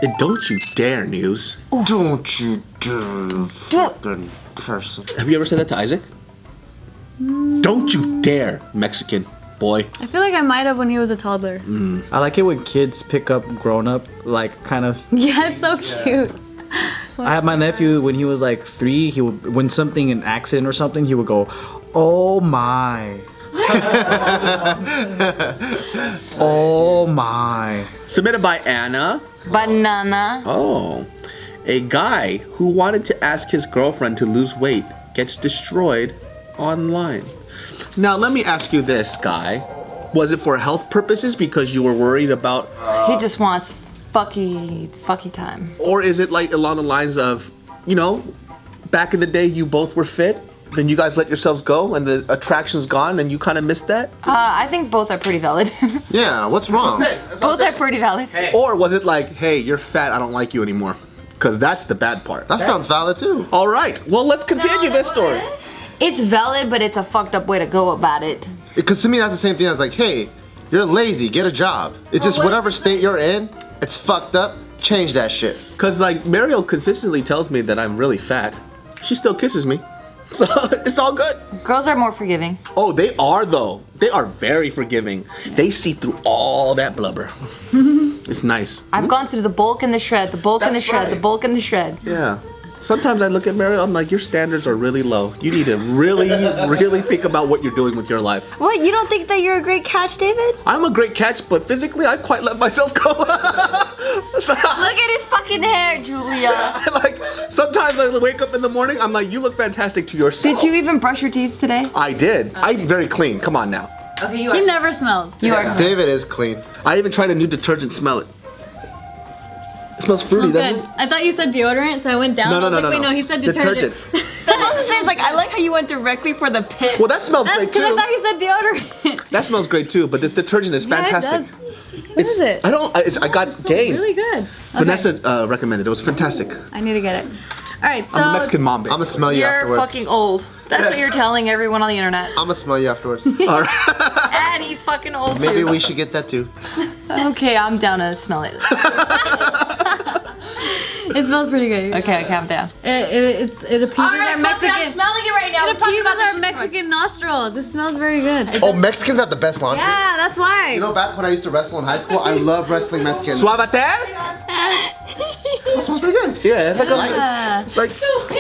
And don't you dare, News. Ooh. Don't you dare, fucking person. Have you ever said that to Isaac? Don't you dare, Mexican boy. I feel like I might have when he was a toddler. I like it when kids pick up grown up, like kind of. Yeah, it's so cute. I had my nephew when he was like 3. He would, when something an accident or something, he would go, "Oh my." Oh my. Submitted by Anna. Banana. Oh. A guy who wanted to ask his girlfriend to lose weight gets destroyed online. Now, let me ask you this, guy. Was it for health purposes because you were worried about... He just wants fucky time. Or is it like along the lines of, you know, back in the day you both were fit, then you guys let yourselves go and the attraction's gone and you kind of missed that? I think both are pretty valid. Yeah, what's wrong? Both are pretty valid. Hey. Or was it like, hey, you're fat, I don't like you anymore? Because that's the bad part. That sounds valid too. All right, well, let's continue this story. It's valid, but it's a fucked up way to go about it. Because to me, that's the same thing as like, hey, you're lazy, get a job. It's just whatever state you're in, it's fucked up, change that shit. Because like Mariel consistently tells me that I'm really fat. She still kisses me. So it's all good. Girls are more forgiving. Oh, they are though. They are very forgiving. They see through all that blubber. It's nice. I've gone through the bulk and the shred, the bulk and the That's shred, right. the bulk and the shred. Yeah. Sometimes I look at Mariel, I'm like, your standards are really low. You need to really, really think about what you're doing with your life. What? You don't think that you're a great catch, David? I'm a great catch, but physically, I quite let myself go. Look at his fucking hair, Julia. Like, sometimes I wake up in the morning, I'm like, you look fantastic to yourself. Did you even brush your teeth today? I did. I'm very clean. Come on now. Okay, you He are. never smells. You are. David is clean. I even tried a new detergent, smell it. It smells fruity, Smells doesn't good. it? I thought you said deodorant, so I went down. No, I was no, like, no, wait, no. no, he said detergent. That's what I was saying. Like, I like how you went directly for the pit. Well, that smells That's great because I too. thought you said deodorant. That smells great too, but this detergent is Yeah, it fantastic. does. What is it? I don't, I got game. Really good. Okay. Vanessa recommended it. It was fantastic. I need to get it. All right, so. I'm a Mexican mom, I'm gonna basically. smell you You're afterwards. fucking old. That's what you're telling everyone on the internet. I'm gonna smell you afterwards. All right. And he's fucking old Maybe too. we should get that too. Okay, I'm down to smell it. It smells pretty good. Okay, I'm down. It appeases our Mexican. I'm smelling it right now. It appeases our Mexican nostrils. It smells very good. Oh, Mexicans have the best laundry. Yeah, that's why. You know, back when I used to wrestle in high school, I love wrestling Mexicans. Suavitel? That smells pretty good. Yeah, it's like Yeah. it's like,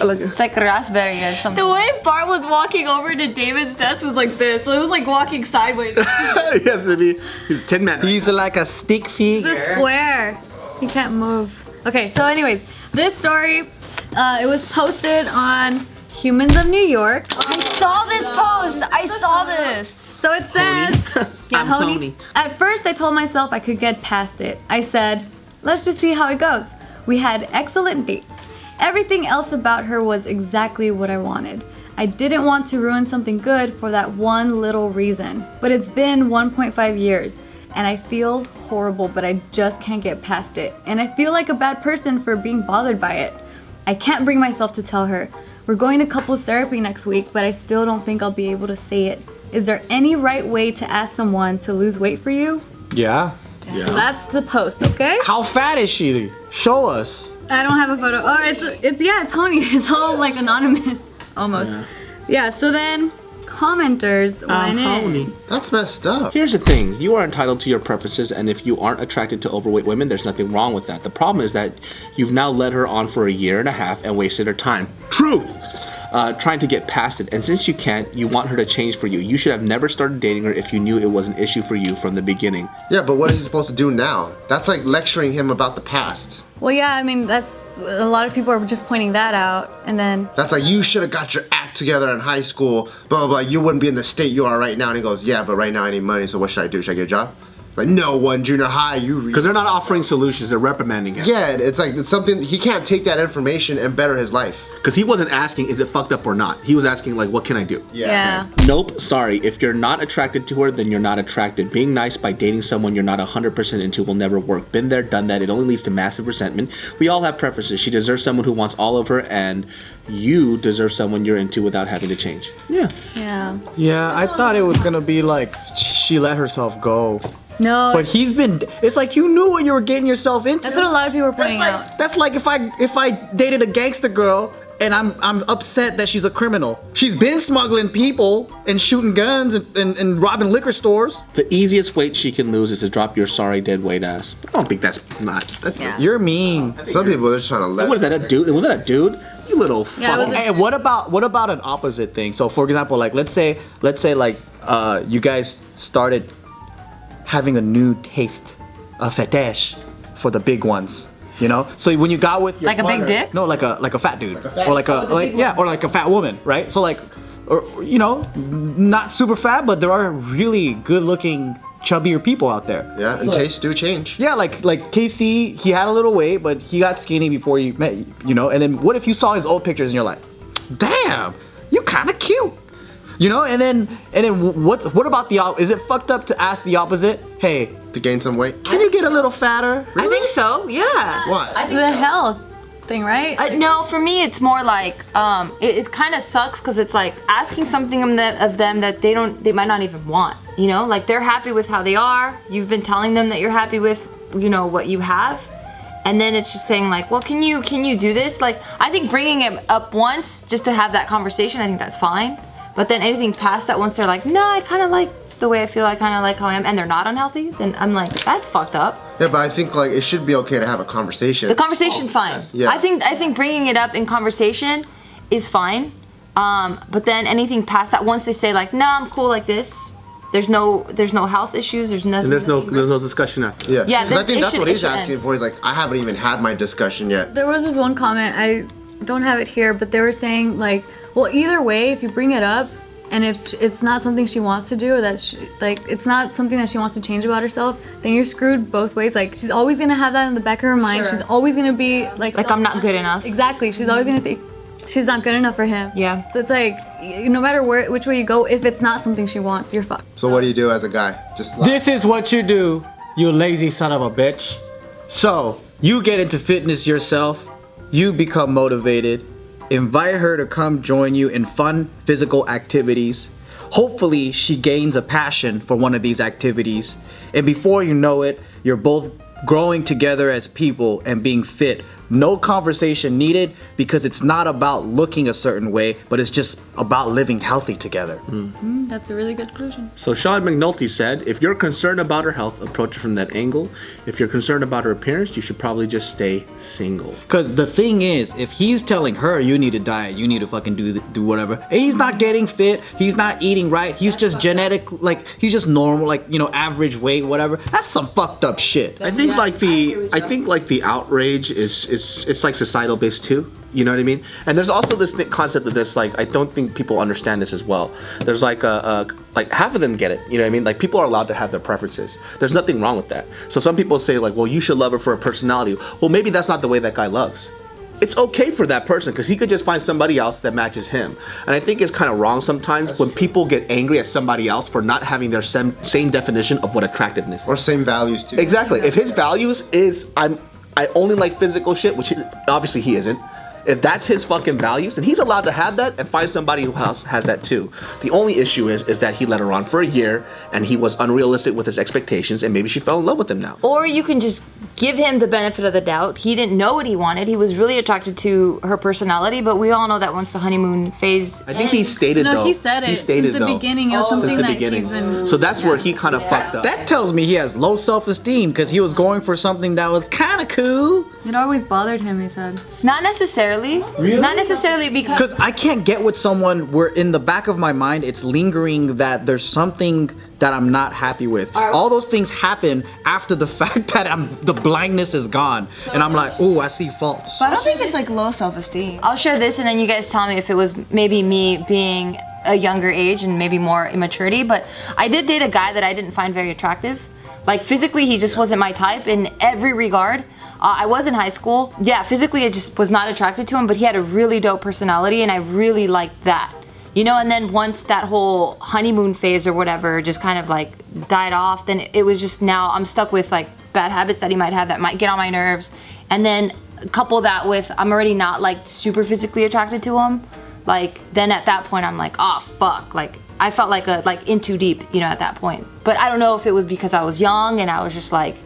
I like it. It's like raspberry or something. The way Bart was walking over to David's desk was like this. So it was like walking sideways. He has to be, he's Tin Man. He's like a stick figure. It's a square. He can't move. Okay, so anyways, this story, it was posted on Humans of New York. I saw this post. I saw this. So it says, I'm Honey. At first, I told myself I could get past it. I said, let's just see how it goes. We had excellent dates. Everything else about her was exactly what I wanted. I didn't want to ruin something good for that one little reason. But it's been 1.5 years, and I feel horrible, but I just can't get past it. And I feel like a bad person for being bothered by it. I can't bring myself to tell her. We're going to couples therapy next week, but I still don't think I'll be able to say it. Is there any right way to ask someone to lose weight for you? Yeah. Yeah. So that's the post, okay? How fat is she? Show us. I don't have a photo. Oh, it's honey. It's all like anonymous, almost. Yeah. So then, commenters went in. Honey. That's messed up. Here's the thing, you are entitled to your preferences, and if you aren't attracted to overweight women, there's nothing wrong with that. The problem is that you've now led her on for 1.5 years and wasted her time. Truth! Trying to get past it, and since you can't, you want her to change for you. You should have never started dating her if you knew it was an issue for you from the beginning. Yeah, but what is he supposed to do now? That's like lecturing him about the past. Well, yeah. I mean, that's a lot of people are just pointing that out, and then That's like, you should have got your act together in high school, blah, blah, blah. You wouldn't be in the state you are right now. And he goes, yeah, but right now I need money, so what should I do? Should I get a job? Like, no, one junior high, you... Because they're not offering solutions, they're reprimanding him. Yeah, it's like, it's something, he can't take that information and better his life. Because he wasn't asking, is it fucked up or not? He was asking, like, what can I do? yeah. Nope, sorry. If you're not attracted to her, then you're not attracted. Being nice by dating someone you're not 100% into will never work. Been there, done that. It only leads to massive resentment. We all have preferences. She deserves someone who wants all of her, and you deserve someone you're into without having to change. Yeah. Yeah. Yeah, I thought it was gonna be like she let herself go. No, But he's been. It's like you knew what you were getting yourself into. that's what a lot of people are pointing out. That's like if I dated a gangster girl and I'm upset that she's a criminal. She's been smuggling people and shooting guns and robbing liquor stores. The easiest weight she can lose is to drop your sorry dead weight ass. I don't think that's not. That's Yeah. You're mean. Some people are just trying to let. What is that? A dude? Was that a dude? You little Yeah, it was fuck. a- Hey, what about an opposite thing? So for example, like let's say like you guys started having a new taste, a fetish for the big ones. You know, so when you got with your Like a big partner- dick? No, like a fat dude, or like a or like a fat woman, right? So like, or you know, not super fat, but there are really good-looking, chubbier people out there. Yeah, and tastes do change. Yeah, like KC, he had a little weight, but he got skinny before you met, you know. And then what if you saw his old pictures and you're like, damn, you kind of cute, you know? And then what about the is it fucked up to ask the opposite? Hey, To gain some weight. can you get a little fatter? I think so. Yeah. What? I think The so. health thing, right? No, for me, it's more like it kind of sucks because it's like asking something of them that they might not even want. You know, like they're happy with how they are. You've been telling them that you're happy with, you know, what you have, and then it's just saying like, well, can you do this? Like, I think bringing it up once just to have that conversation, I think that's fine. But then anything past that, once they're like, no, I kind of like the way I feel, I kind of like how I am, and they're not unhealthy, then I'm like, that's fucked up. Yeah, but I think like it should be okay to have a conversation. The conversation's fine. Yeah. I think bringing it up in conversation is fine. But then anything past that, once they say like, no, I'm cool like this. There's no health issues. There's nothing. And there's no discussion after. Yeah. Yeah, 'Cause then I think it that's should- what it he's should asking end. for. He's like, I haven't even had my discussion yet. There was this one comment, I don't have it here, but they were saying like, well, either way, if you bring it up, and if it's not something she wants to do, or that like it's not something that she wants to change about herself, then you're screwed both ways. Like she's always gonna have that in the back of her mind. Sure. She's always gonna be like Like, I'm not good enough. Exactly. She's always gonna think she's not good enough for him. Yeah. So it's like no matter which way you go, if it's not something she wants, you're fucked. So what do you do as a guy? Just like, This is what you do, you lazy son of a bitch. So, you get into fitness yourself, you become motivated, invite her to come join you in fun physical activities. Hopefully, she gains a passion for one of these activities, and before you know it, you're both growing together as people and being fit. No conversation needed because it's not about looking a certain way, but it's just about living healthy together. That's a really good solution. So Sean McNulty said, if you're concerned about her health, approach it from that angle. If you're concerned about her appearance, you should probably just stay single. Because the thing is, if he's telling her you need to diet, you need to fucking do whatever, and he's not getting fit, he's not eating right, he's just genetic, like he's just normal, like you know, average weight, whatever. That's some fucked up shit. I think the outrage is it's like societal based too. You know what I mean? And there's also this concept of this, like, I don't think people understand this as well. There's like like half of them get it. You know what I mean? Like people are allowed to have their preferences. There's nothing wrong with that. So some people say like, well, you should love her for her personality. Well, maybe that's not the way that guy loves. It's okay for that person because he could just find somebody else that matches him. And I think it's kind of wrong sometimes when people get angry at somebody else for not having their same definition of what attractiveness is. or same values too. Exactly. If his values is I only like physical shit, which obviously he isn't. If that's his fucking values, then he's allowed to have that and find somebody who else has that too. The only issue is that he let her on for a year and he was unrealistic with his expectations and maybe she fell in love with him now. Or you can just give him the benefit of the doubt. He didn't know what he wanted. He was really attracted to her personality, but we all know that once the honeymoon phase I think he stated No, though. he said it. He stated Since the though. beginning, it was Since something the that beginning. he's been. So that's where he kind of fucked up. That tells me he has low self-esteem because he was going for something that was kind of cool. It always bothered him. He said. Not necessarily. Really? Not necessarily because Because I can't get with someone where in the back of my mind it's lingering that there's something that I'm not happy with. All those things happen after the fact that the blindness is gone, and I'm like, ooh, I see faults. But I don't think it's like low self-esteem. I'll share this and then you guys tell me if it was maybe me being a younger age and maybe more immaturity, but I did date a guy that I didn't find very attractive. Like physically he just wasn't my type in every regard. I was in high school. Yeah, physically I just was not attracted to him, but he had a really dope personality and I really liked that. You know, and then once that whole honeymoon phase or whatever just kind of like died off, then it was just now I'm stuck with like bad habits that he might have that might get on my nerves. And then couple that with I'm already not like super physically attracted to him. Like then at that point I'm like, oh fuck, like I felt like in too deep, you know, at that point. But I don't know if it was because I was young and I was just like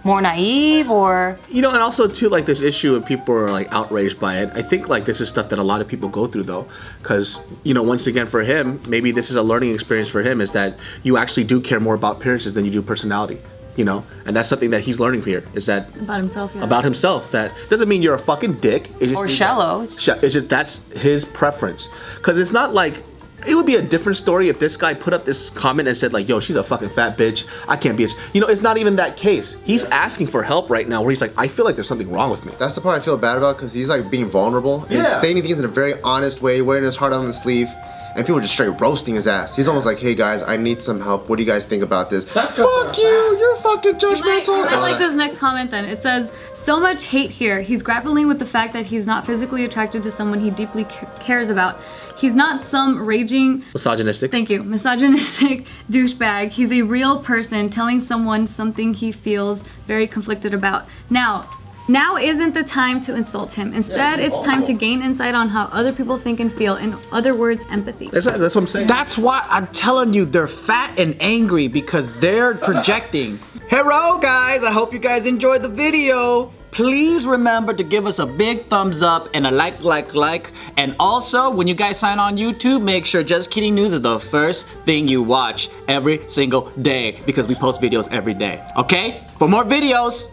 more naive or. You know, and also too, like this issue of people are like outraged by it. I think like this is stuff that a lot of people go through though, because you know, once again for him, maybe this is a learning experience for him, is that you actually do care more about appearances than you do personality. You know, and that's something that he's learning here, is that About himself, yeah. about himself. That doesn't mean you're a fucking dick. It just Or means shallow. It's just that's his preference. Because it's not like, it would be a different story if this guy put up this comment and said like, yo, she's a fucking fat bitch. I can't be a. You know, it's not even that case. He's asking for help right now, where he's like, I feel like there's something wrong with me. That's the part I feel bad about, because he's like being vulnerable. He's Yeah. stating things in a very honest way, wearing his heart on his sleeve. And people are just straight roasting his ass. He's almost like, hey guys, I need some help. What do you guys think about this? Fuck you, you're fucking judgmental. I like this next comment then. It says, so much hate here. He's grappling with the fact that he's not physically attracted to someone he deeply cares about. He's not some raging, Misogynistic. thank you, misogynistic douchebag. He's a real person telling someone something he feels very conflicted about. Now isn't the time to insult him. Instead, it's time to gain insight on how other people think and feel. In other words, empathy. That's what I'm saying. That's why I'm telling you, they're fat and angry because they're projecting. Hello guys, I hope you guys enjoyed the video. Please remember to give us a big thumbs up and a like. And also, when you guys sign on YouTube, make sure Just Kidding News is the first thing you watch every single day, because we post videos every day, okay? For more videos,